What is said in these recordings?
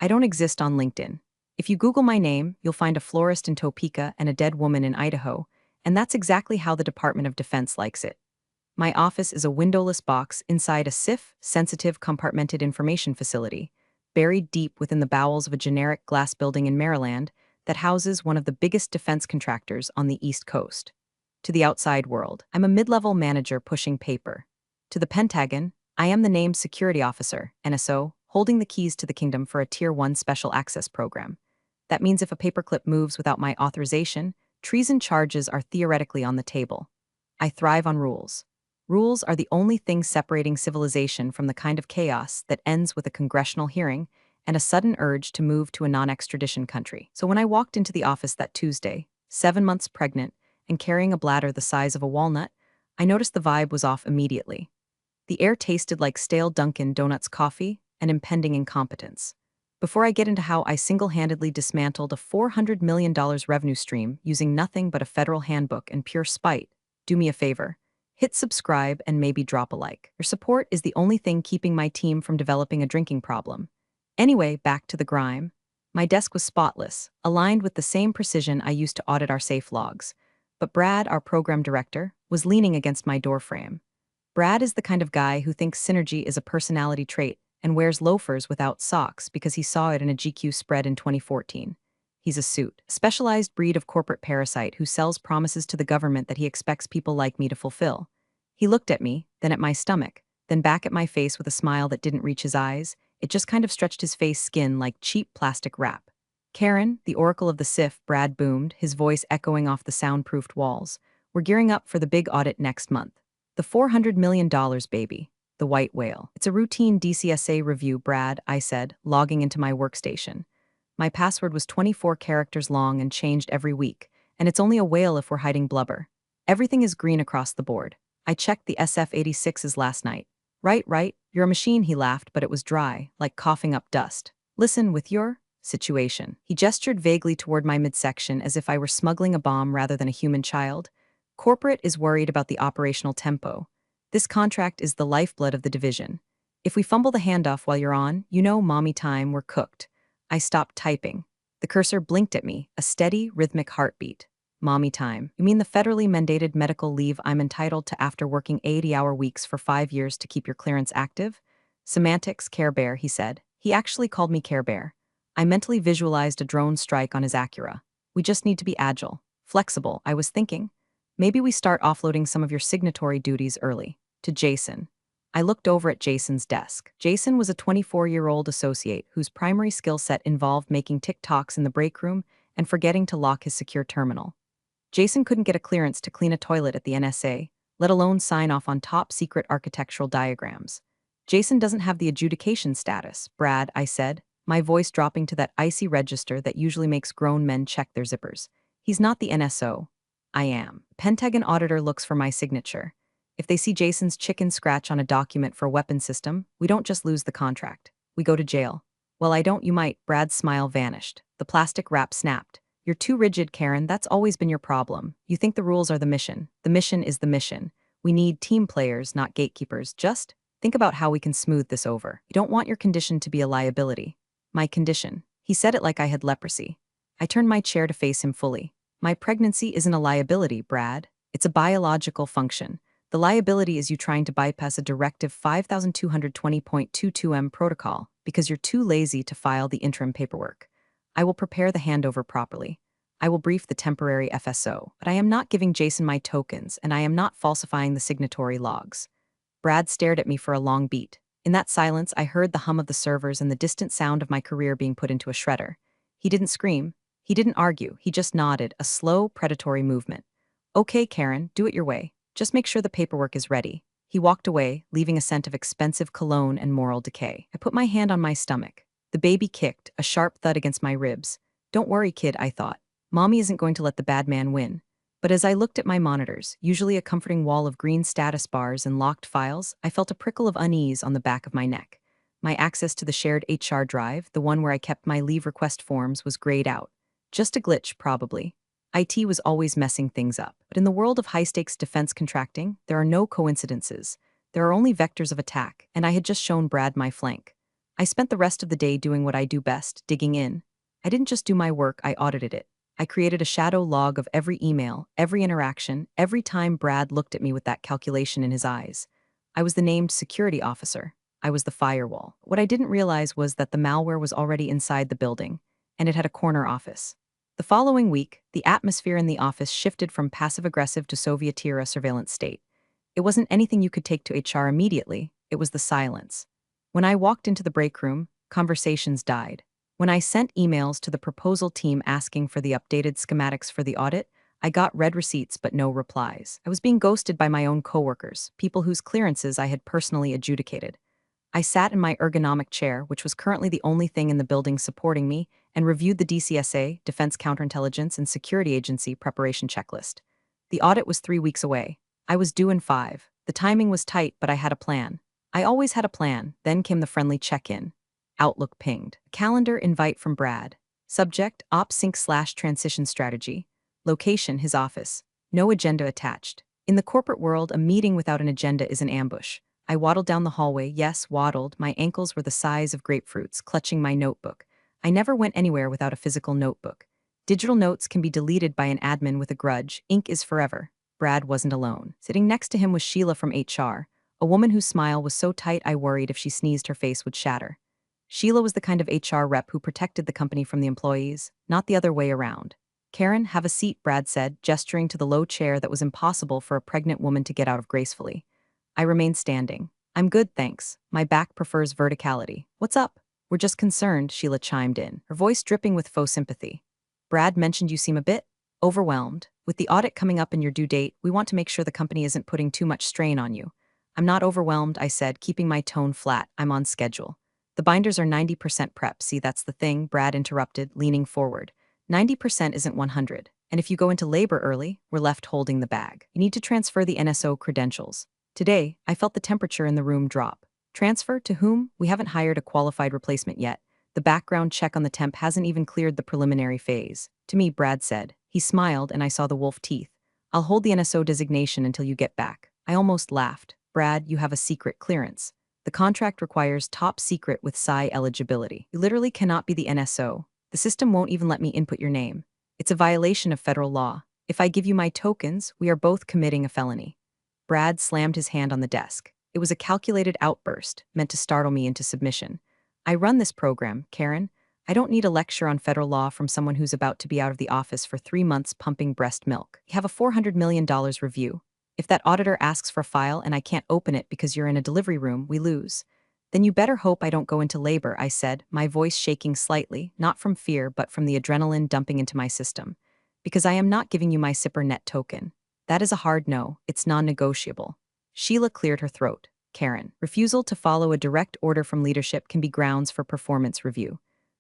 I don't exist on LinkedIn. If you Google my name, you'll find a florist in Topeka and a dead woman in Idaho, and that's exactly how the Department of Defense likes it. My office is a windowless box inside a SIF, sensitive compartmented information facility, buried deep within the bowels of a generic glass building in Maryland that houses one of the biggest defense contractors on the East Coast. To the outside world, I'm a mid-level manager pushing paper. To the Pentagon, I am the named security officer, NSO, holding the keys to the kingdom for a Tier 1 special access program. That means if a paperclip moves without my authorization, treason charges are theoretically on the table. I thrive on rules. Rules are the only thing separating civilization from the kind of chaos that ends with a congressional hearing and a sudden urge to move to a non-extradition country. So when I walked into the office that Tuesday, 7 months pregnant and carrying a bladder the size of a walnut, I noticed the vibe was off immediately. The air tasted like stale Dunkin' Donuts coffee and impending incompetence. Before I get into how I single-handedly dismantled a $400 million revenue stream using nothing but a federal handbook and pure spite, do me a favor. Hit subscribe and maybe drop a like. Your support is the only thing keeping my team from developing a drinking problem. Anyway, back to the grime. My desk was spotless, aligned with the same precision I used to audit our safe logs. But Brad, our program director, was leaning against my doorframe. Brad is the kind of guy who thinks synergy is a personality trait and wears loafers without socks because he saw it in a GQ spread in 2014. He's a suit, a specialized breed of corporate parasite who sells promises to the government that he expects people like me to fulfill. He looked at me, then at my stomach, then back at my face with a smile that didn't reach his eyes. It just kind of stretched his face skin like cheap plastic wrap. Karen, the oracle of the SIF, Brad boomed, his voice echoing off the soundproofed walls. We're gearing up for the big audit next month. The $400 million, baby. The white whale. It's a routine DCSA review, Brad, I said, logging into my workstation. My password was 24 characters long and changed every week, and it's only a whale if we're hiding blubber. Everything is green across the board. I checked the SF-86s last night. Right, you're a machine, he laughed, but it was dry, like coughing up dust. Listen, with your situation. He gestured vaguely toward my midsection as if I were smuggling a bomb rather than a human child. Corporate is worried about the operational tempo. This contract is the lifeblood of the division. If we fumble the handoff while you're on, you know, mommy time, we're cooked. I stopped typing. The cursor blinked at me, a steady, rhythmic heartbeat. Mommy time. You mean the federally mandated medical leave I'm entitled to after working 80-hour weeks for 5 years to keep your clearance active? Semantics, Care Bear, he said. He actually called me Care Bear. I mentally visualized a drone strike on his Acura. We just need to be agile, flexible, I was thinking. Maybe we start offloading some of your signatory duties early. To Jason. I looked over at Jason's desk. Jason was a 24-year-old associate whose primary skill set involved making TikToks in the break room and forgetting to lock his secure terminal. Jason couldn't get a clearance to clean a toilet at the NSA, let alone sign off on top-secret architectural diagrams. Jason doesn't have the adjudication status, Brad, I said, my voice dropping to that icy register that usually makes grown men check their zippers. He's not the NSO. I am. Pentagon auditor looks for my signature. If they see Jason's chicken scratch on a document for a weapon system, we don't just lose the contract. We go to jail. Well, I don't, you might. Brad's smile vanished. The plastic wrap snapped. You're too rigid, Karen. That's always been your problem. You think the rules are the mission. The mission is the mission. We need team players, not gatekeepers. Just think about how we can smooth this over. You don't want your condition to be a liability. My condition. He said it like I had leprosy. I turned my chair to face him fully. My pregnancy isn't a liability, Brad. It's a biological function. The liability is you trying to bypass a Directive 5220.22m protocol because you're too lazy to file the interim paperwork. I will prepare the handover properly. I will brief the temporary FSO, but I am not giving Jason my tokens, and I am not falsifying the signatory logs. Brad stared at me for a long beat. In that silence, I heard the hum of the servers and the distant sound of my career being put into a shredder. He didn't scream. He didn't argue. He just nodded, a slow, predatory movement. Okay, Karen, do it your way. Just make sure the paperwork is ready. He walked away, leaving a scent of expensive cologne and moral decay. I put my hand on my stomach. The baby kicked, a sharp thud against my ribs. Don't worry, kid, I thought. Mommy isn't going to let the bad man win. But as I looked at my monitors, usually a comforting wall of green status bars and locked files, I felt a prickle of unease on the back of my neck. My access to the shared HR drive, the one where I kept my leave request forms, was grayed out. Just a glitch, probably. IT was always messing things up. But in the world of high-stakes defense contracting, there are no coincidences. There are only vectors of attack, and I had just shown Brad my flank. I spent the rest of the day doing what I do best, digging in. I didn't just do my work, I audited it. I created a shadow log of every email, every interaction, every time Brad looked at me with that calculation in his eyes. I was the named security officer. I was the firewall. What I didn't realize was that the malware was already inside the building, and it had a corner office. The following week, the atmosphere in the office shifted from passive-aggressive to Soviet-era surveillance state. It wasn't anything you could take to HR immediately, it was the silence. When I walked into the break room, conversations died. When I sent emails to the proposal team asking for the updated schematics for the audit, I got red receipts but no replies. I was being ghosted by my own coworkers, people whose clearances I had personally adjudicated. I sat in my ergonomic chair, which was currently the only thing in the building supporting me, and reviewed the DCSA, Defense Counterintelligence and Security Agency preparation checklist. The audit was 3 weeks away. I was due in 5. The timing was tight, but I had a plan. I always had a plan. Then came the friendly check-in. Outlook pinged. Calendar invite from Brad. Subject, op sync/transition strategy. Location, his office. No agenda attached. In the corporate world, a meeting without an agenda is an ambush. I waddled down the hallway, yes, waddled, my ankles were the size of grapefruits, clutching my notebook. I never went anywhere without a physical notebook. Digital notes can be deleted by an admin with a grudge. Ink is forever. Brad wasn't alone. Sitting next to him was Sheila from HR, a woman whose smile was so tight I worried if she sneezed her face would shatter. Sheila was the kind of HR rep who protected the company from the employees, not the other way around. Karen, have a seat, Brad said, gesturing to the low chair that was impossible for a pregnant woman to get out of gracefully. I remained standing. I'm good, thanks. My back prefers verticality. What's up? We're just concerned, Sheila chimed in, her voice dripping with faux sympathy. Brad mentioned you seem a bit overwhelmed. With the audit coming up and your due date, we want to make sure the company isn't putting too much strain on you. I'm not overwhelmed, I said, keeping my tone flat. I'm on schedule. The binders are 90% prep. See, that's the thing, Brad interrupted, leaning forward. 90% isn't 100. And if you go into labor early, we're left holding the bag. You need to transfer the NSO credentials. Today, I felt the temperature in the room drop. Transfer to whom? We haven't hired a qualified replacement yet. The background check on the temp hasn't even cleared the preliminary phase. To me, Brad said. He smiled and I saw the wolf teeth. I'll hold the NSO designation until you get back. I almost laughed. Brad, you have a secret clearance. The contract requires top secret with PSI eligibility. You literally cannot be the NSO. The system won't even let me input your name. It's a violation of federal law. If I give you my tokens, we are both committing a felony. Brad slammed his hand on the desk. It was a calculated outburst, meant to startle me into submission. I run this program, Karen. I don't need a lecture on federal law from someone who's about to be out of the office for 3 months pumping breast milk. You have a $400 million review. If that auditor asks for a file and I can't open it because you're in a delivery room, we lose. Then you better hope I don't go into labor, I said, my voice shaking slightly, not from fear but from the adrenaline dumping into my system. Because I am not giving you my SIPRnet token. That is a hard no, it's non-negotiable. Sheila cleared her throat. Karen, refusal to follow a direct order from leadership can be grounds for performance review.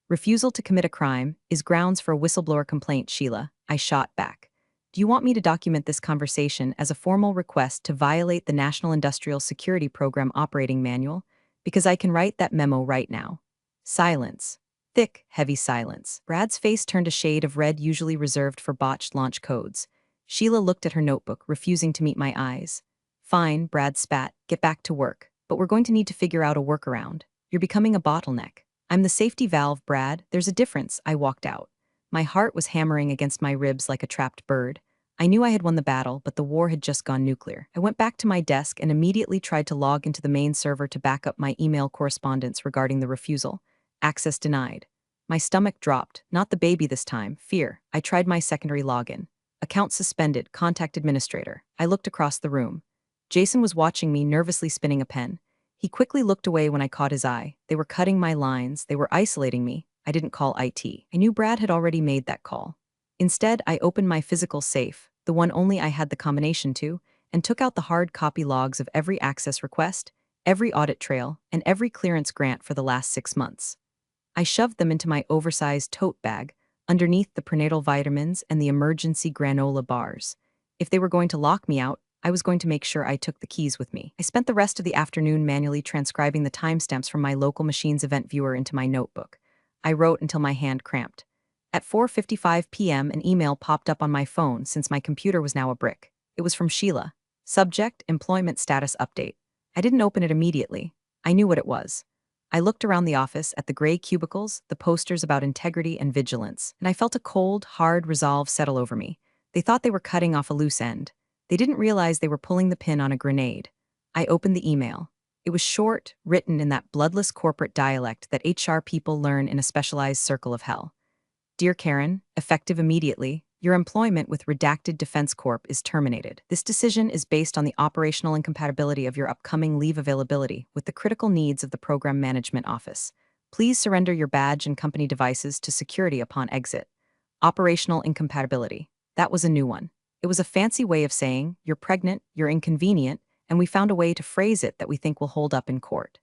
Refusal to commit a crime is grounds for a whistleblower complaint, Sheila. I shot back. Do you want me to document this conversation as a formal request to violate the National Industrial Security Program Operating Manual? Because I can write that memo right now. Silence. Thick, heavy silence. Brad's face turned a shade of red usually reserved for botched launch codes. Sheila looked at her notebook, refusing to meet my eyes. Fine, Brad spat. Get back to work. But we're going to need to figure out a workaround. You're becoming a bottleneck. I'm the safety valve, Brad. There's a difference. I walked out. My heart was hammering against my ribs like a trapped bird. I knew I had won the battle, but the war had just gone nuclear. I went back to my desk and immediately tried to log into the main server to back up my email correspondence regarding the refusal. Access denied. My stomach dropped. Not the baby this time. Fear. I tried my secondary login. Account suspended. Contact administrator. I looked across the room. Jason was watching me, nervously spinning a pen. He quickly looked away when I caught his eye. They were cutting my lines. They were isolating me. I didn't call IT. I knew Brad had already made that call. Instead, I opened my physical safe, the one only I had the combination to, and took out the hard copy logs of every access request, every audit trail, and every clearance grant for the last 6 months. I shoved them into my oversized tote bag, underneath the prenatal vitamins and the emergency granola bars. If they were going to lock me out, I was going to make sure I took the keys with me. I spent the rest of the afternoon manually transcribing the timestamps from my local machine's event viewer into my notebook. I wrote until my hand cramped. At 4:55 p.m., an email popped up on my phone since my computer was now a brick. It was from Sheila. Subject, employment status update. I didn't open it immediately. I knew what it was. I looked around the office at the gray cubicles, the posters about integrity and vigilance, and I felt a cold, hard resolve settle over me. They thought they were cutting off a loose end. They didn't realize they were pulling the pin on a grenade. I opened the email. It was short, written in that bloodless corporate dialect that HR people learn in a specialized circle of hell. Dear Karen, effective immediately, your employment with Redacted Defense Corp is terminated. This decision is based on the operational incompatibility of your upcoming leave availability with the critical needs of the Program Management Office. Please surrender your badge and company devices to security upon exit. Operational incompatibility. That was a new one. It was a fancy way of saying, you're pregnant, you're inconvenient, and we found a way to phrase it that we think will hold up in court.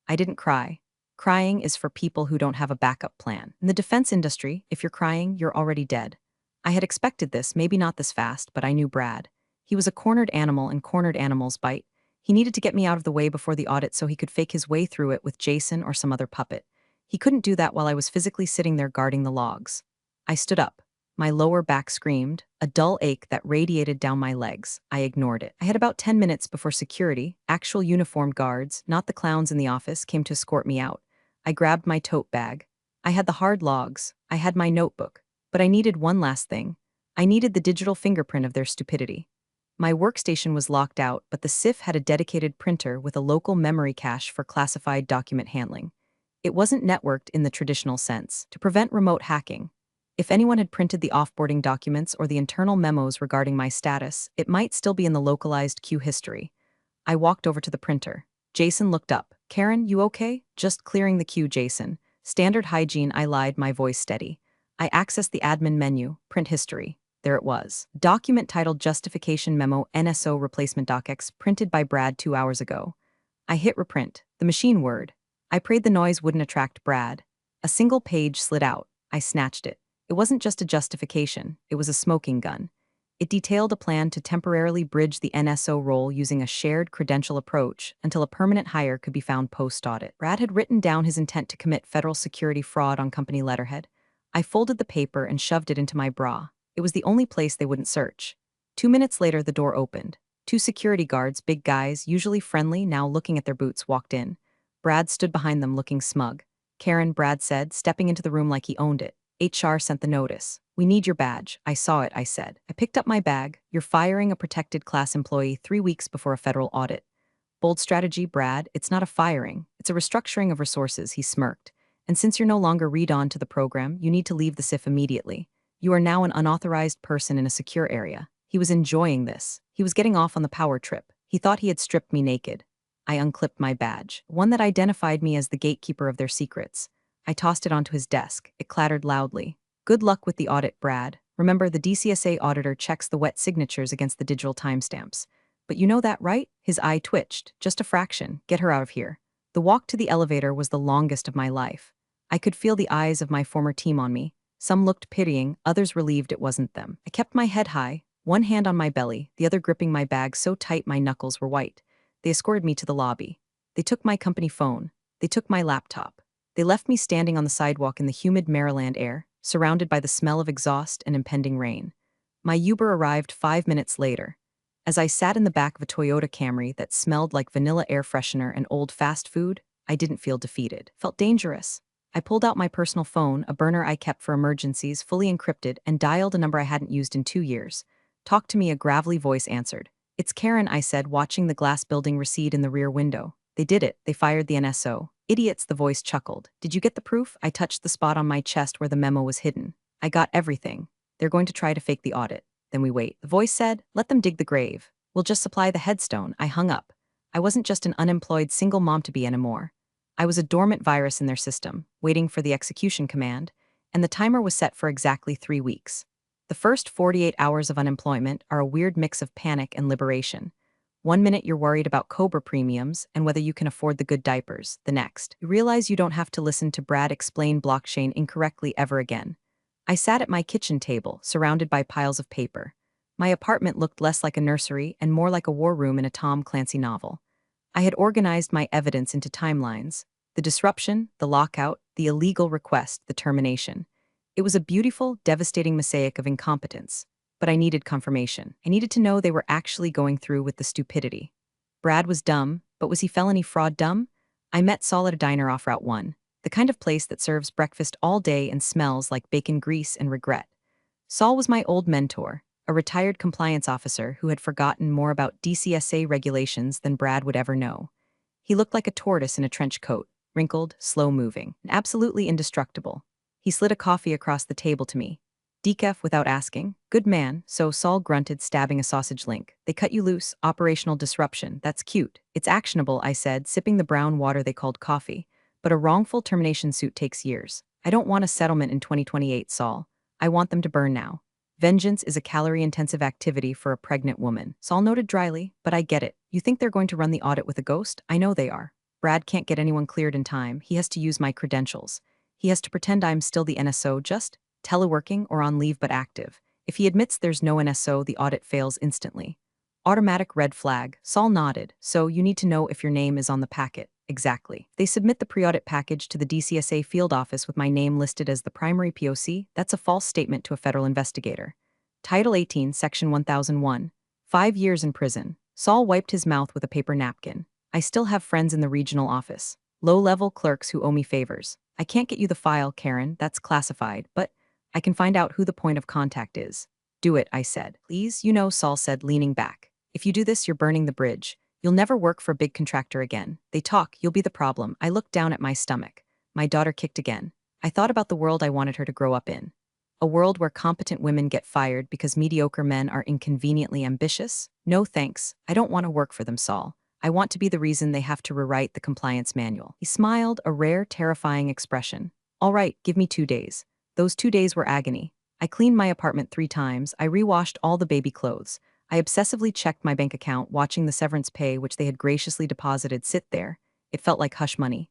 I didn't cry. Crying is for people who don't have a backup plan. In the defense industry, if you're crying, you're already dead. I had expected this, maybe not this fast, but I knew Brad. He was a cornered animal and cornered animals bite. He needed to get me out of the way before the audit so he could fake his way through it with Jason or some other puppet. He couldn't do that while I was physically sitting there guarding the logs. I stood up. My lower back screamed, a dull ache that radiated down my legs. I ignored it. I had about 10 minutes before security, actual uniformed guards, not the clowns in the office, came to escort me out. I grabbed my tote bag. I had the hard logs. I had my notebook. But I needed one last thing. I needed the digital fingerprint of their stupidity. My workstation was locked out, but the SIF had a dedicated printer with a local memory cache for classified document handling. It wasn't networked in the traditional sense, to prevent remote hacking. If anyone had printed the offboarding documents or the internal memos regarding my status, it might still be in the localized queue history. I walked over to the printer. Jason looked up. Karen, you okay? Just clearing the queue, Jason. Standard hygiene, I lied, my voice steady. I accessed the admin menu, print history. There it was. Document titled Justification Memo NSO Replacement DocX, printed by Brad 2 hours ago. I hit reprint. The machine whirred. I prayed the noise wouldn't attract Brad. A single page slid out. I snatched it. It wasn't just a justification, it was a smoking gun. It detailed a plan to temporarily bridge the NSO role using a shared credential approach until a permanent hire could be found post-audit. Brad had written down his intent to commit federal security fraud on company letterhead. I folded the paper and shoved it into my bra. It was the only place they wouldn't search. 2 minutes later, the door opened. 2 security guards, big guys, usually friendly, now looking at their boots, walked in. Brad stood behind them looking smug. Karen, Brad said, stepping into the room like he owned it. HR sent the notice. We need your badge. I saw it, I said. I picked up my bag. You're firing a protected class employee 3 weeks before a federal audit. Bold strategy, Brad. It's not a firing. It's a restructuring of resources, he smirked. And since you're no longer read-on to the program, you need to leave the SIF immediately. You are now an unauthorized person in a secure area. He was enjoying this. He was getting off on the power trip. He thought he had stripped me naked. I unclipped my badge, one that identified me as the gatekeeper of their secrets. I tossed it onto his desk. It clattered loudly. Good luck with the audit, Brad. Remember, the DCSA auditor checks the wet signatures against the digital timestamps. But you know that, right? His eye twitched. Just a fraction. Get her out of here. The walk to the elevator was the longest of my life. I could feel the eyes of my former team on me. Some looked pitying, others relieved it wasn't them. I kept my head high, one hand on my belly, the other gripping my bag so tight my knuckles were white. They escorted me to the lobby. They took my company phone. They took my laptop. They left me standing on the sidewalk in the humid Maryland air, surrounded by the smell of exhaust and impending rain. My Uber arrived 5 minutes later. As I sat in the back of a Toyota Camry that smelled like vanilla air freshener and old fast food, I didn't feel defeated. Felt dangerous. I pulled out my personal phone, a burner I kept for emergencies, fully encrypted, and dialed a number I hadn't used in 2 years. Talk to me, a gravelly voice answered. It's Karen, I said, watching the glass building recede in the rear window. They did it. They fired the NSO. Idiots, the voice chuckled. Did you get the proof? I touched the spot on my chest where the memo was hidden. I got everything. They're going to try to fake the audit. Then we wait. The voice said, let them dig the grave. We'll just supply the headstone. I hung up. I wasn't just an unemployed single mom-to-be anymore. I was a dormant virus in their system, waiting for the execution command, and the timer was set for exactly 3 weeks. The first 48 hours of unemployment are a weird mix of panic and liberation. 1 minute you're worried about Cobra premiums and whether you can afford the good diapers. The next, you realize you don't have to listen to Brad explain blockchain incorrectly ever again. I sat at my kitchen table, surrounded by piles of paper. My apartment looked less like a nursery and more like a war room in a Tom Clancy novel. I had organized my evidence into timelines: the disruption, the lockout, the illegal request, the termination. It was a beautiful, devastating mosaic of incompetence. But I needed confirmation. I needed to know they were actually going through with the stupidity. Brad was dumb, but was he felony fraud dumb? I met Saul at a diner off Route 1, the kind of place that serves breakfast all day and smells like bacon grease and regret. Saul was my old mentor, a retired compliance officer who had forgotten more about DCSA regulations than Brad would ever know. He looked like a tortoise in a trench coat, wrinkled, slow-moving, and absolutely indestructible. He slid a coffee across the table to me. Decaf without asking. Good man, so Saul grunted, stabbing a sausage link. They cut you loose, operational disruption. That's cute. It's actionable, I said, sipping the brown water they called coffee. But a wrongful termination suit takes years. I don't want a settlement in 2028, Saul. I want them to burn now. Vengeance is a calorie-intensive activity for a pregnant woman. Saul noted dryly, but I get it. You think they're going to run the audit with a ghost? I know they are. Brad can't get anyone cleared in time. He has to use my credentials. He has to pretend I'm still the NSO, just teleworking or on leave but active. If he admits there's no NSO, the audit fails instantly. Automatic red flag. Saul nodded. So you need to know if your name is on the packet. Exactly. They submit the pre-audit package to the DCSA field office with my name listed as the primary POC. That's a false statement to a federal investigator. Title 18, Section 1001. 5 years in prison. Saul wiped his mouth with a paper napkin. I still have friends in the regional office. Low-level clerks who owe me favors. I can't get you the file, Karen. That's classified, but I can find out who the point of contact is. Do it, I said. Please, Saul said, leaning back. If you do this, you're burning the bridge. You'll never work for a big contractor again. They talk, you'll be the problem. I looked down at my stomach. My daughter kicked again. I thought about the world I wanted her to grow up in. A world where competent women get fired because mediocre men are inconveniently ambitious? No thanks. I don't want to work for them, Saul. I want to be the reason they have to rewrite the compliance manual. He smiled, a rare, terrifying expression. All right, give me 2 days. Those 2 days were agony. I cleaned my apartment 3 times. I rewashed all the baby clothes. I obsessively checked my bank account, watching the severance pay which they had graciously deposited sit there. It felt like hush money.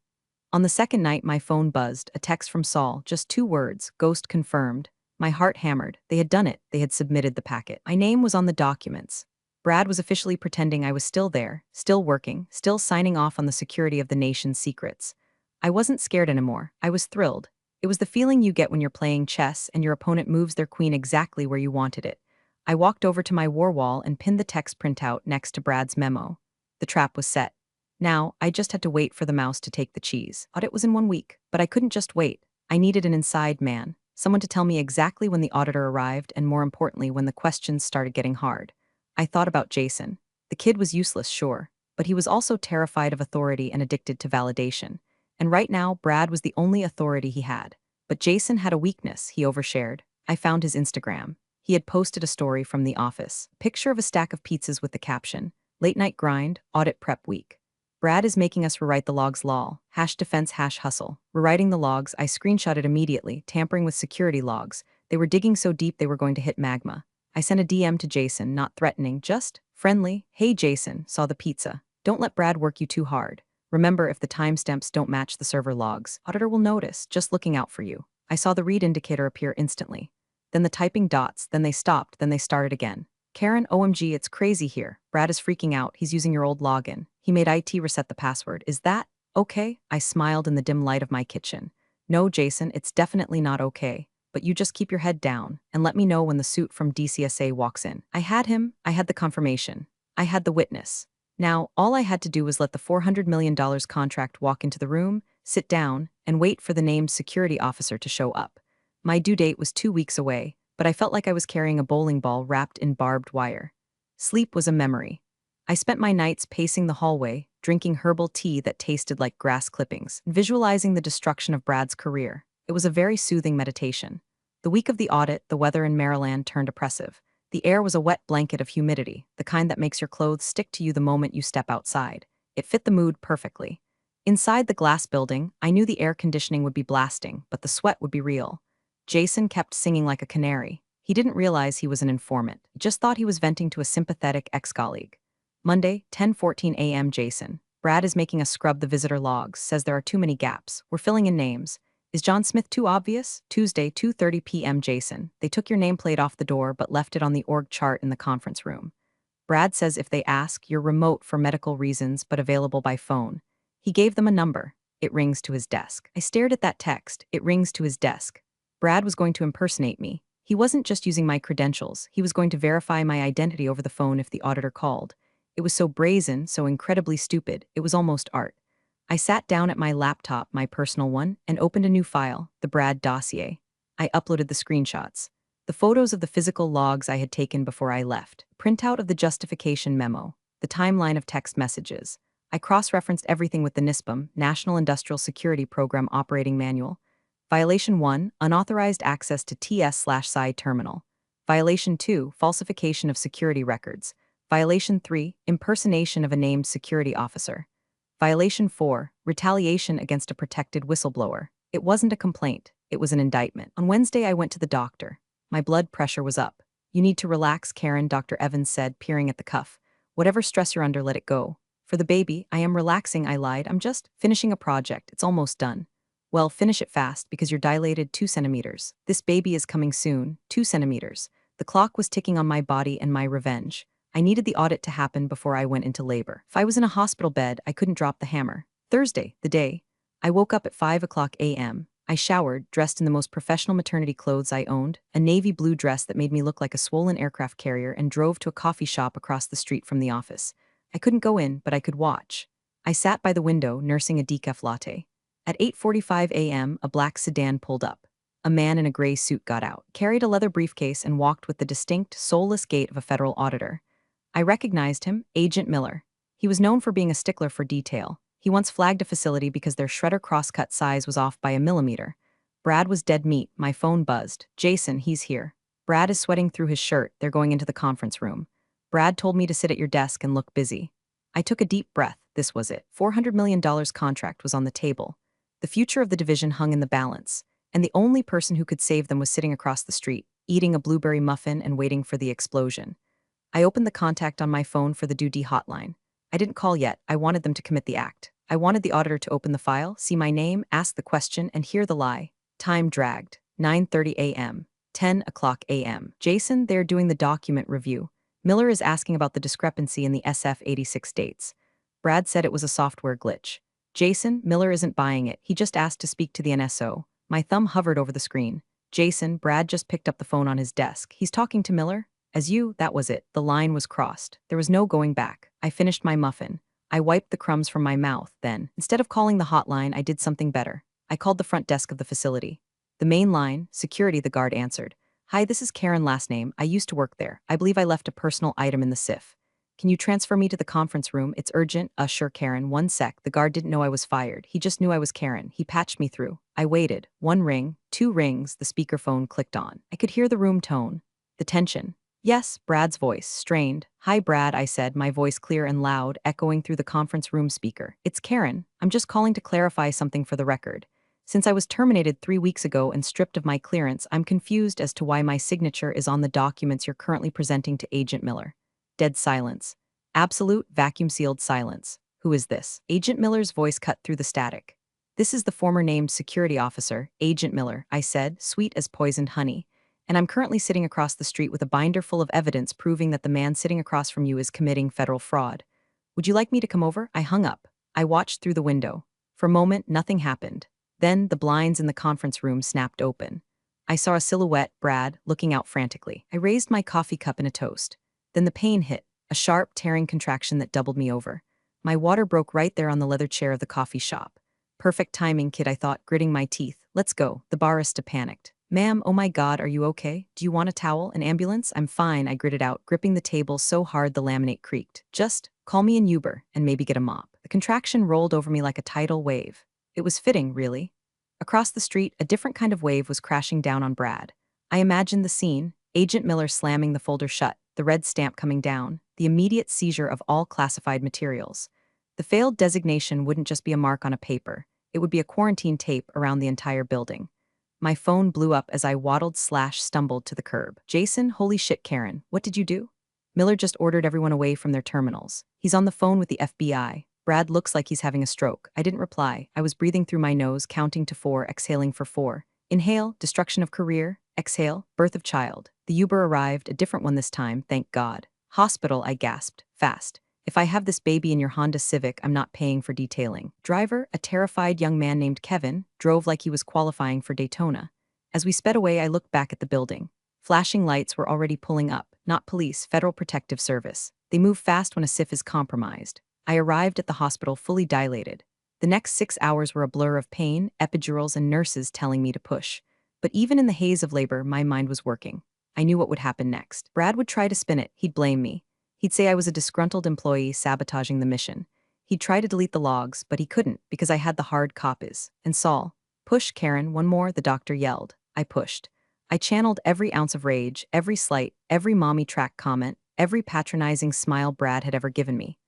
On the second night, my phone buzzed, a text from Saul, just 2 words, ghost confirmed. My heart hammered. They had done it. They had submitted the packet. My name was on the documents. Brad was officially pretending I was still there, still working, still signing off on the security of the nation's secrets. I wasn't scared anymore. I was thrilled. It was the feeling you get when you're playing chess and your opponent moves their queen exactly where you wanted it. I walked over to my war wall and pinned the text printout next to Brad's memo. The trap was set. Now, I just had to wait for the mouse to take the cheese. Audit was in 1 week, but I couldn't just wait. I needed an inside man, someone to tell me exactly when the auditor arrived and, more importantly, when the questions started getting hard. I thought about Jason. The kid was useless, sure, but he was also terrified of authority and addicted to validation. And right now, Brad was the only authority he had. But Jason had a weakness he overshared. I found his Instagram. He had posted a story from the office. Picture of a stack of pizzas with the caption, "Late night grind, audit prep week." Brad is making us rewrite the logs lol. #defense #hustle. Rewriting the logs, I screenshotted immediately, tampering with security logs. They were digging so deep they were going to hit magma. I sent a DM to Jason, not threatening, just friendly. Hey Jason, saw the pizza. Don't let Brad work you too hard. Remember, if the timestamps don't match the server logs, auditor will notice, just looking out for you. I saw the read indicator appear instantly. Then the typing dots, then they stopped, then they started again. Karen, OMG, it's crazy here. Brad is freaking out. He's using your old login. He made IT reset the password. Is that okay? I smiled in the dim light of my kitchen. No, Jason, it's definitely not okay. But you just keep your head down and let me know when the suit from DCSA walks in. I had him. I had the confirmation. I had the witness. Now, all I had to do was let the $400 million contract walk into the room, sit down, and wait for the named security officer to show up. My due date was 2 weeks away, but I felt like I was carrying a bowling ball wrapped in barbed wire. Sleep was a memory. I spent my nights pacing the hallway, drinking herbal tea that tasted like grass clippings, visualizing the destruction of Brad's career. It was a very soothing meditation. The week of the audit, the weather in Maryland turned oppressive. The air was a wet blanket of humidity, the kind that makes your clothes stick to you the moment you step outside. It fit the mood perfectly. Inside the glass building, I knew the air conditioning would be blasting, but the sweat would be real. Jason kept singing like a canary. He didn't realize he was an informant. He just thought he was venting to a sympathetic ex-colleague. Monday, 10:14 a.m. Jason. Brad is making us scrub the visitor logs, says there are too many gaps. We're filling in names. Is John Smith too obvious? Tuesday, 2:30 p.m. Jason. They took your nameplate off the door but left it on the org chart in the conference room. Brad says if they ask, you're remote for medical reasons but available by phone. He gave them a number. It rings to his desk. I stared at that text. It rings to his desk. Brad was going to impersonate me. He wasn't just using my credentials. He was going to verify my identity over the phone if the auditor called. It was so brazen, so incredibly stupid, it was almost art. I sat down at my laptop, my personal one, and opened a new file, the Brad dossier. I uploaded the screenshots, the photos of the physical logs I had taken before I left, printout of the justification memo, the timeline of text messages. I cross-referenced everything with the NISPOM, National Industrial Security Program Operating Manual. Violation 1, unauthorized access to TS/SI terminal. Violation 2, falsification of security records. Violation 3, impersonation of a named security officer. Violation 4, retaliation against a protected whistleblower. It wasn't a complaint, it was an indictment. On Wednesday, I went to the doctor. My blood pressure was up. "You need to relax, Karen," Dr. Evans said, peering at the cuff. "Whatever stress you're under, let it go." "For the baby, I am relaxing," I lied. "I'm just finishing a project. It's almost done." "Well, finish it fast, because you're dilated 2 centimeters. This baby is coming soon, 2 centimeters. The clock was ticking on my body and my revenge. I needed the audit to happen before I went into labor. If I was in a hospital bed, I couldn't drop the hammer. Thursday, the day. I woke up at 5 o'clock a.m. I showered, dressed in the most professional maternity clothes I owned, a navy blue dress that made me look like a swollen aircraft carrier, and drove to a coffee shop across the street from the office. I couldn't go in, but I could watch. I sat by the window, nursing a decaf latte. At 8:45 a.m., a black sedan pulled up. A man in a gray suit got out, carried a leather briefcase, and walked with the distinct, soulless gait of a federal auditor. I recognized him, Agent Miller. He was known for being a stickler for detail. He once flagged a facility because their shredder crosscut size was off by a millimeter. Brad was dead meat. My phone buzzed. "Jason, he's here." "Brad is sweating through his shirt. They're going into the conference room." "Brad told me to sit at your desk and look busy." I took a deep breath. This was it. $400 million contract was on the table. The future of the division hung in the balance, and the only person who could save them was sitting across the street, eating a blueberry muffin and waiting for the explosion. I opened the contact on my phone for the duty hotline. I didn't call yet. I wanted them to commit the act. I wanted the auditor to open the file, see my name, ask the question, and hear the lie. Time dragged. 9:30 a.m. 10 o'clock a.m. "Jason, they're doing the document review. Miller is asking about the discrepancy in the SF-86 dates." Brad said it was a software glitch. "Jason, Miller isn't buying it. He just asked to speak to the NSO." My thumb hovered over the screen. "Jason," Brad just picked up the phone on his desk. "He's talking to Miller?" That was it. The line was crossed. There was no going back. I finished my muffin. I wiped the crumbs from my mouth, then, instead of calling the hotline, I did something better. I called the front desk of the facility. "The main line, security," the guard answered. "Hi, this is Karen, last name. I used to work there. I believe I left a personal item in the SIF. Can you transfer me to the conference room? It's urgent." Sure, Karen, 1 sec." The guard didn't know I was fired. He just knew I was Karen. He patched me through. I waited. 1 ring, 2 rings, the speakerphone clicked on. I could hear the room tone. The tension. "Yes," Brad's voice, strained. "Hi, Brad," I said, my voice clear and loud, echoing through the conference room speaker. "It's Karen. I'm just calling to clarify something for the record. Since I was terminated 3 weeks ago and stripped of my clearance, I'm confused as to why my signature is on the documents you're currently presenting to Agent Miller." Dead silence. Absolute, vacuum-sealed silence. "Who is this?" Agent Miller's voice cut through the static. "This is the former named security officer, Agent Miller," I said, sweet as poisoned honey. "And I'm currently sitting across the street with a binder full of evidence proving that the man sitting across from you is committing federal fraud. Would you like me to come over?" I hung up. I watched through the window. For a moment, nothing happened. Then, the blinds in the conference room snapped open. I saw a silhouette, Brad, looking out frantically. I raised my coffee cup in a toast. Then the pain hit, a sharp, tearing contraction that doubled me over. My water broke right there on the leather chair of the coffee shop. "Perfect timing, kid," I thought, gritting my teeth. "Let's go." The barista panicked. "Ma'am, oh my God, are you okay? Do you want a towel, an ambulance?" "I'm fine," I gritted out, gripping the table so hard the laminate creaked. "Just call me an Uber and maybe get a mop." The contraction rolled over me like a tidal wave. It was fitting, really. Across the street, a different kind of wave was crashing down on Brad. I imagined the scene, Agent Miller slamming the folder shut, the red stamp coming down, the immediate seizure of all classified materials. The failed designation wouldn't just be a mark on a paper. It would be a quarantine tape around the entire building. My phone blew up as I waddled/stumbled to the curb. "Jason, holy shit, Karen, what did you do?" "Miller just ordered everyone away from their terminals. He's on the phone with the FBI. Brad looks like he's having a stroke." I didn't reply. I was breathing through my nose, counting to 4, exhaling for 4. Inhale, destruction of career. Exhale, birth of child. The Uber arrived, a different one this time, thank God. "Hospital," I gasped. "Fast. If I have this baby in your Honda Civic, I'm not paying for detailing." Driver, a terrified young man named Kevin, drove like he was qualifying for Daytona. As we sped away, I looked back at the building. Flashing lights were already pulling up. Not police, Federal Protective Service. They move fast when a SIF is compromised. I arrived at the hospital fully dilated. The next 6 hours were a blur of pain, epidurals, and nurses telling me to push. But even in the haze of labor, my mind was working. I knew what would happen next. Brad would try to spin it. He'd blame me. He'd say I was a disgruntled employee sabotaging the mission. He'd try to delete the logs, but he couldn't because I had the hard copies. And Saul, push, Karen, one more, the doctor yelled. I pushed. I channeled every ounce of rage, every slight, every mommy track comment, every patronizing smile Brad had ever given me.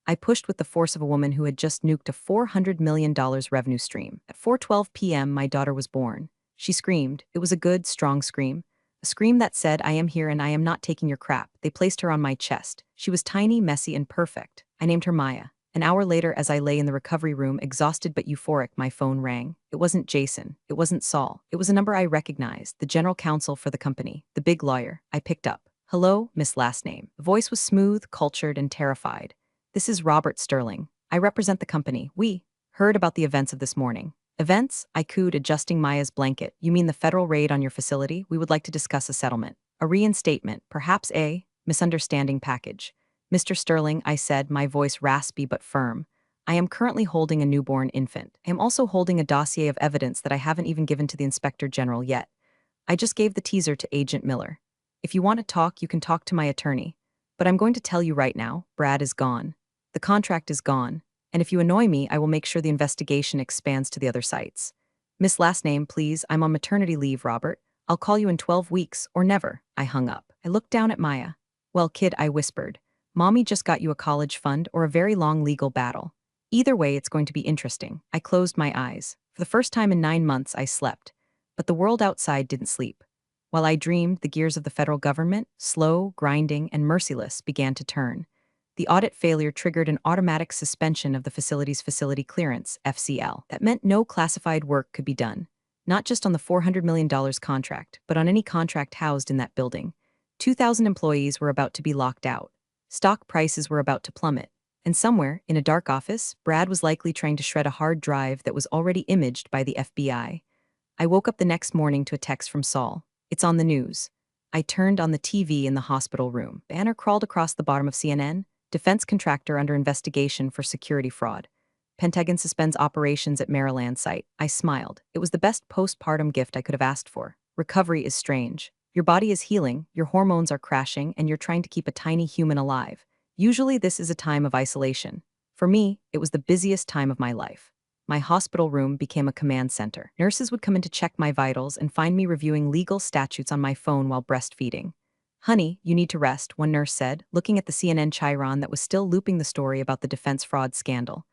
I pushed with the force of a woman who had just nuked a $400 million revenue stream. At 4:12 p.m., my daughter was born. She screamed. It was a good, strong scream. A scream that said, I am here and I am not taking your crap. They placed her on my chest. She was tiny, messy, and perfect. I named her Maya. An hour later, as I lay in the recovery room, exhausted but euphoric, my phone rang. It wasn't Jason. It wasn't Saul. It was a number I recognized, the general counsel for the company, the big lawyer. I picked up. Hello, Miss Last Name. The voice was smooth, cultured, and terrified. This is Robert Sterling. I represent the company. We heard about the events of this morning. Events? I cooed, adjusting Maya's blanket. You mean the federal raid on your facility? We would like to discuss a settlement. A reinstatement, perhaps a misunderstanding package. Mr. Sterling, I said, my voice raspy but firm. I am currently holding a newborn infant. I am also holding a dossier of evidence that I haven't even given to the Inspector General yet. I just gave the teaser to Agent Miller. If you want to talk, you can talk to my attorney. But I'm going to tell you right now, Brad is gone. The contract is gone. And if you annoy me, I will make sure the investigation expands to the other sites. Miss Last Name, please, I'm on maternity leave, Robert. I'll call you in 12 weeks, or never. I hung up. I looked down at Maya. Well, kid, I whispered. Mommy just got you a college fund or a very long legal battle. Either way, it's going to be interesting. I closed my eyes. For the first time in 9 months, I slept. But the world outside didn't sleep. While I dreamed, the gears of the federal government, slow, grinding, and merciless, began to turn. The audit failure triggered an automatic suspension of the facility's facility clearance, FCL. That meant no classified work could be done. Not just on the $400 million contract, but on any contract housed in that building. 2,000 employees were about to be locked out. Stock prices were about to plummet. And somewhere, in a dark office, Brad was likely trying to shred a hard drive that was already imaged by the FBI. I woke up the next morning to a text from Saul. It's on the news. I turned on the TV in the hospital room. Banner crawled across the bottom of CNN. Defense contractor under investigation for security fraud. Pentagon suspends operations at Maryland site. I smiled. It was the best postpartum gift I could have asked for. Recovery is strange. Your body is healing, your hormones are crashing, and you're trying to keep a tiny human alive. Usually this is a time of isolation. For me, it was the busiest time of my life. My hospital room became a command center. Nurses would come in to check my vitals and find me reviewing legal statutes on my phone while breastfeeding. Honey, you need to rest, one nurse said, looking at the CNN chyron that was still looping the story about the defense fraud scandal.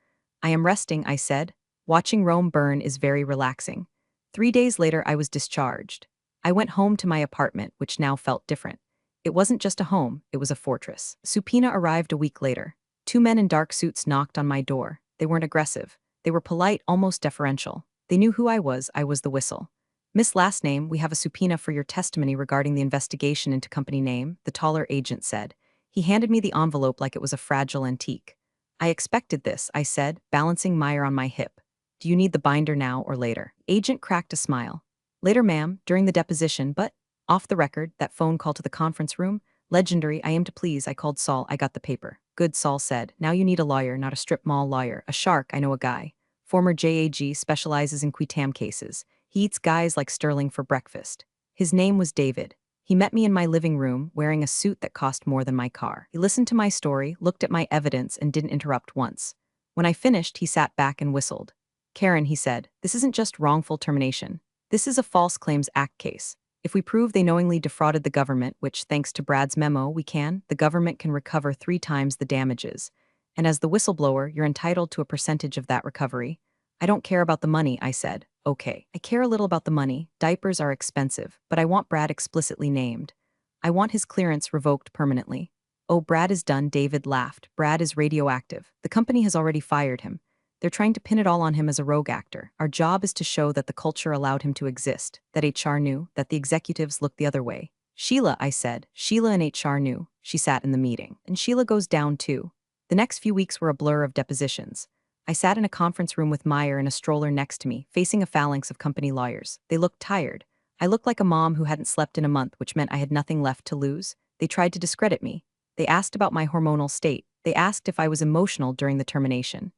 I am resting, I said. Watching Rome burn is very relaxing. 3 days later, I was discharged. I went home to my apartment, which now felt different. It wasn't just a home, it was a fortress. Subpoena arrived a week later. 2 men in dark suits knocked on my door. They weren't aggressive. They were polite, almost deferential. They knew who I was the whistle. Miss Last Name, we have a subpoena for your testimony regarding the investigation into company name, the taller agent said. He handed me the envelope like it was a fragile antique. I expected this, I said, balancing Meyer on my hip. Do you need the binder now or later? Agent cracked a smile. Later, ma'am, during the deposition, but off the record, that phone call to the conference room, legendary, I am to please, I called Saul, I got the paper. Good, Saul said. Now you need a lawyer, not a strip mall lawyer. A shark, I know a guy. Former JAG, specializes in quitam cases. He eats guys like Sterling for breakfast. His name was David. He met me in my living room, wearing a suit that cost more than my car. He listened to my story, looked at my evidence, and didn't interrupt once. When I finished, he sat back and whistled. Karen, he said, this isn't just wrongful termination. This is a False Claims Act case. If we prove they knowingly defrauded the government, which, thanks to Brad's memo, the government can recover 3 times the damages. And as the whistleblower, you're entitled to a percentage of that recovery. I don't care about the money, I said. Okay, I care a little about the money. Diapers are expensive, but I want Brad explicitly named. I want his clearance revoked permanently. Oh, Brad is done, David laughed. Brad is radioactive. The company has already fired him. They're trying to pin it all on him as a rogue actor. Our job is to show that the culture allowed him to exist, that HR knew, that the executives looked the other way. Sheila, I said. Sheila and HR knew. She sat in the meeting. And Sheila goes down too. The next few weeks were a blur of depositions. I sat in a conference room with Meyer in a stroller next to me, facing a phalanx of company lawyers. They looked tired. I looked like a mom who hadn't slept in a month, which meant I had nothing left to lose. They tried to discredit me. They asked about my hormonal state. They asked if I was emotional during the termination.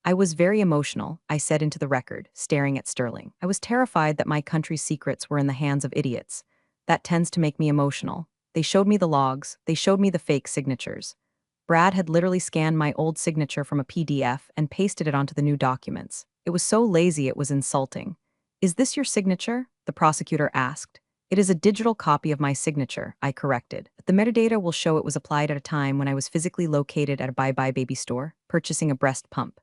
I was very emotional, I said into the record, staring at Sterling. I was terrified that my country's secrets were in the hands of idiots. That tends to make me emotional. They showed me the logs, they showed me the fake signatures. Brad had literally scanned my old signature from a PDF and pasted it onto the new documents. It was so lazy it was insulting. Is this your signature? The prosecutor asked. It is a digital copy of my signature, I corrected. The metadata will show it was applied at a time when I was physically located at a Bye Bye Baby store, purchasing a breast pump.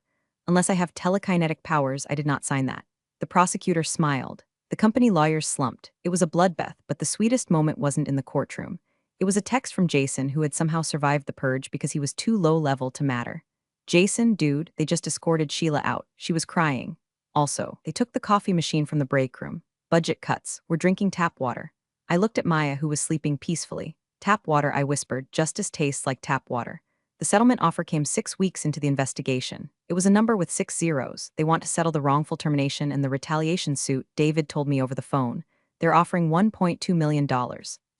Unless I have telekinetic powers, I did not sign that. The prosecutor smiled. The company lawyers slumped. It was a bloodbath, but the sweetest moment wasn't in the courtroom. It was a text from Jason, who had somehow survived the purge because he was too low level to matter. Jason, dude, they just escorted Sheila out. She was crying. Also, they took the coffee machine from the break room. Budget cuts. We're drinking tap water. I looked at Maya, who was sleeping peacefully. Tap water, I whispered. Justice tastes like tap water. The settlement offer came 6 weeks into the investigation. It was a number with 6 zeros. They want to settle the wrongful termination and the retaliation suit, David told me over the phone. They're offering $1.2 million.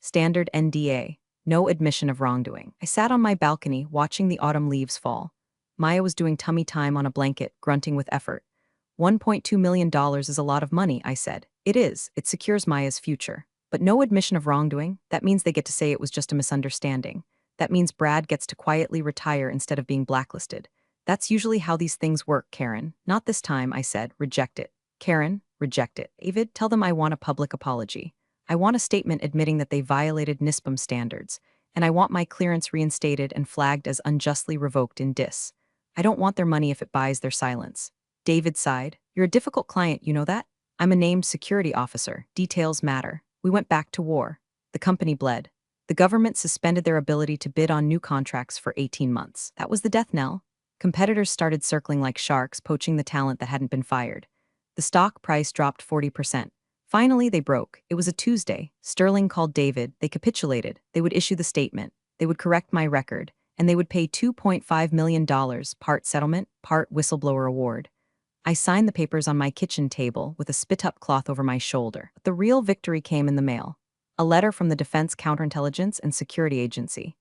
Standard NDA. No admission of wrongdoing. I sat on my balcony, watching the autumn leaves fall. Maya was doing tummy time on a blanket, grunting with effort. $1.2 million is a lot of money, I said. It is. It secures Maya's future. But no admission of wrongdoing? That means they get to say it was just a misunderstanding. That means Brad gets to quietly retire instead of being blacklisted. That's usually how these things work, Karen. Not this time, I said. Reject it. Karen, reject it. David, tell them I want a public apology. I want a statement admitting that they violated NISPM standards, and I want my clearance reinstated and flagged as unjustly revoked in DIS. I don't want their money if it buys their silence. David sighed. You're a difficult client, you know that? I'm a named security officer. Details matter. We went back to war. The company bled. The government suspended their ability to bid on new contracts for 18 months. That was the death knell. Competitors started circling like sharks, poaching the talent that hadn't been fired. The stock price dropped 40%. Finally, they broke. It was a Tuesday. Sterling called David. They capitulated. They would issue the statement. They would correct my record. And they would pay $2.5 million, part settlement, part whistleblower award. I signed the papers on my kitchen table with a spit-up cloth over my shoulder. But the real victory came in the mail. A letter from the Defense Counterintelligence and Security Agency.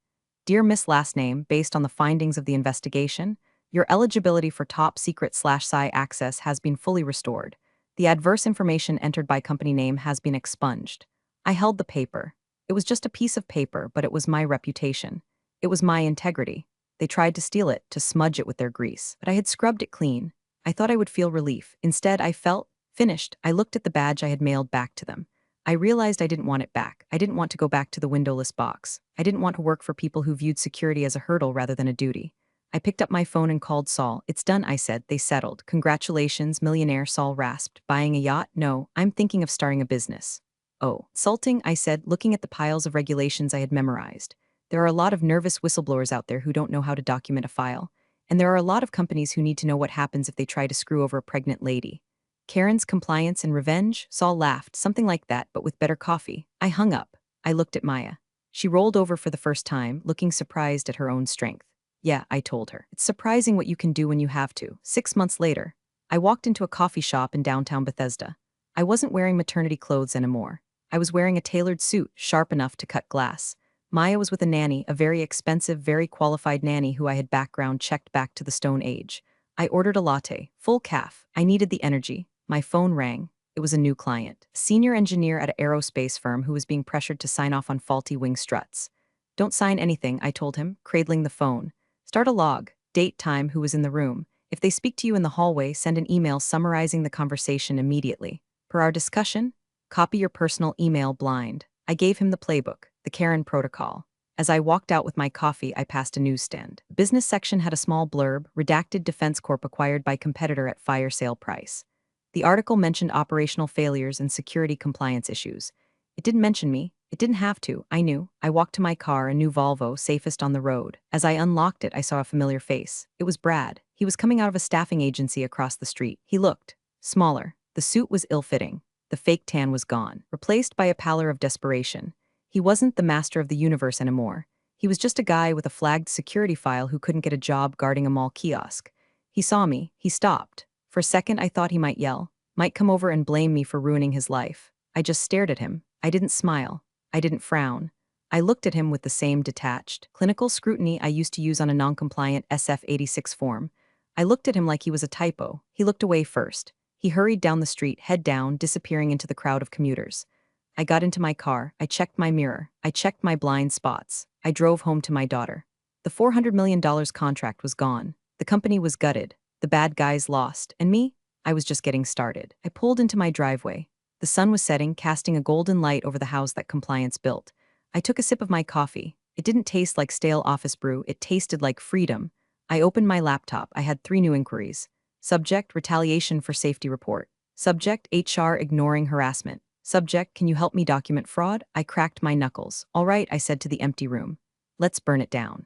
Dear Miss Last Name, based on the findings of the investigation, your eligibility for top secret/PSI access has been fully restored. The adverse information entered by company name has been expunged. I held the paper. It was just a piece of paper, but it was my reputation. It was my integrity. They tried to steal it, to smudge it with their grease, but I had scrubbed it clean. I thought I would feel relief. Instead, I felt finished. I looked at the badge I had mailed back to them. I realized I didn't want it back. I didn't want to go back to the windowless box. I didn't want to work for people who viewed security as a hurdle rather than a duty. I picked up my phone and called Saul. It's done, I said. They settled. Congratulations, millionaire, Saul rasped. Buying a yacht? No, I'm thinking of starting a business. Oh, insulting, I said, looking at the piles of regulations I had memorized. There are a lot of nervous whistleblowers out there who don't know how to document a file. And there are a lot of companies who need to know what happens if they try to screw over a pregnant lady. Karen's compliance and revenge? Saul laughed, something like that, but with better coffee. I hung up. I looked at Maya. She rolled over for the first time, looking surprised at her own strength. Yeah, I told her. It's surprising what you can do when you have to. 6 months later, I walked into a coffee shop in downtown Bethesda. I wasn't wearing maternity clothes anymore. I was wearing a tailored suit, sharp enough to cut glass. Maya was with a nanny, a very expensive, very qualified nanny who I had background checked back to the Stone Age. I ordered a latte, full calf. I needed the energy. My phone rang. It was a new client, a senior engineer at an aerospace firm who was being pressured to sign off on faulty wing struts. Don't sign anything, I told him, cradling the phone. Start a log, date, time, who was in the room. If they speak to you in the hallway, send an email summarizing the conversation immediately. Per our discussion, copy your personal email blind. I gave him the playbook, the Karen protocol. As I walked out with my coffee, I passed a newsstand. The business section had a small blurb, redacted Defense Corp acquired by competitor at fire sale price. The article mentioned operational failures and security compliance issues. It didn't mention me. It didn't have to. I knew. I walked to my car, a new Volvo, safest on the road. As I unlocked it, I saw a familiar face. It was Brad. He was coming out of a staffing agency across the street. He looked smaller. The suit was ill-fitting. The fake tan was gone, replaced by a pallor of desperation. He wasn't the master of the universe anymore. He was just a guy with a flagged security file who couldn't get a job guarding a mall kiosk. He saw me. He stopped. For a second, I thought he might yell, might come over and blame me for ruining his life. I just stared at him. I didn't smile. I didn't frown. I looked at him with the same detached, clinical scrutiny I used to use on a non-compliant SF-86 form. I looked at him like he was a typo. He looked away first. He hurried down the street, head down, disappearing into the crowd of commuters. I got into my car, I checked my mirror, I checked my blind spots. I drove home to my daughter. The $400 million contract was gone. The company was gutted. The bad guys lost. And me? I was just getting started. I pulled into my driveway. The sun was setting, casting a golden light over the house that compliance built. I took a sip of my coffee. It didn't taste like stale office brew, it tasted like freedom. I opened my laptop. I had 3 new inquiries. Subject, retaliation for safety report. Subject, HR ignoring harassment. Subject, can you help me document fraud? I cracked my knuckles. All right, I said to the empty room. Let's burn it down.